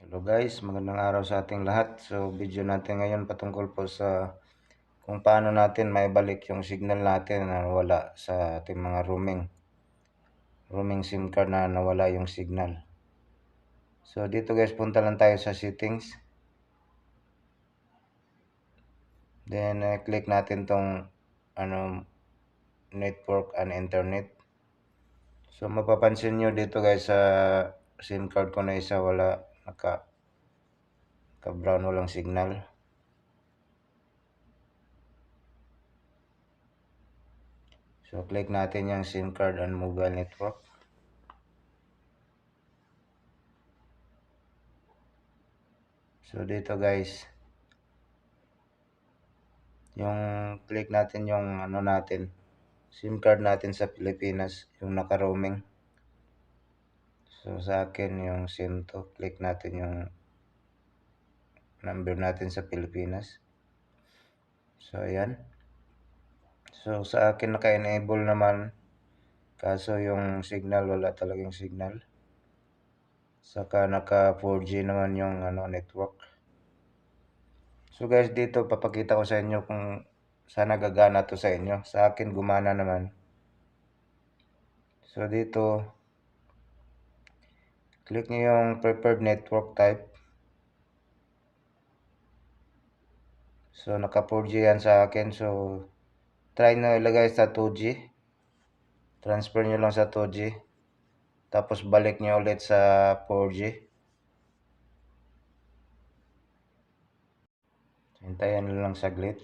Hello guys, magandang araw sa ating lahat. So video natin ngayon patungkol po sa kung paano natin maibalik yung signal natin na nawala sa ating mga roaming SIM card na nawala yung signal. So dito guys, punta lang tayo sa settings. Then click natin tong network and internet. So mapapansin nyo dito guys sa SIM card ko na isa wala naka brown, walang signal. So click natin yung SIM card and mobile network. So dito guys, yung click natin yung SIM card natin sa Pilipinas, yung naka-roaming. So sa akin yung SIM to, click natin yung number natin sa Pilipinas. So ayan. So sa akin naka-enable naman, kaso yung signal wala talagang signal. Saka naka 4G naman yung network. So guys, dito papakita ko sa inyo kung sana gagana to sa inyo. Sa akin gumana naman. So dito click niyo yung preferred network type. So naka 4G yan sa akin. So try nyo ilagay sa 2G. Transfer nyo lang sa 2G. Tapos balik nyo ulit sa 4G. Hintayin nyo lang saglit.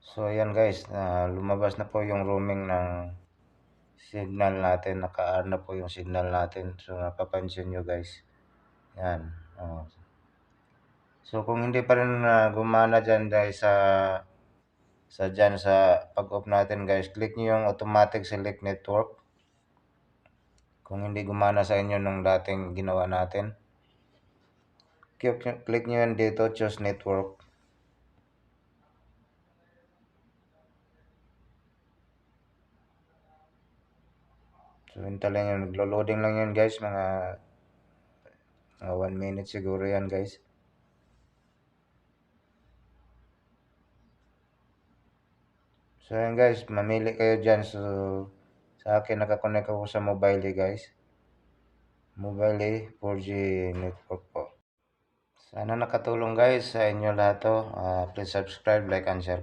So ayan guys, lumabas na po yung roaming ng signal natin. Naka-on na po yung signal natin. So napapansin nyo guys. Yan. Oh. So kung hindi pa rin gumana dyan guys sa pag-off natin guys, click nyo yung automatic select network. Kung hindi gumana sa inyo nung dating ginawa natin. Click nyo yan dito, choose network. So hintay lang yun, naglo-loading lang yan guys, mga 1 minute siguro yan guys. So yan guys, mamili kayo dyan. So sa akin nakakonect ako sa mobile guys. Mobile 4G network po. Sana nakatulong guys sa inyo lahat to. Please subscribe, like and share.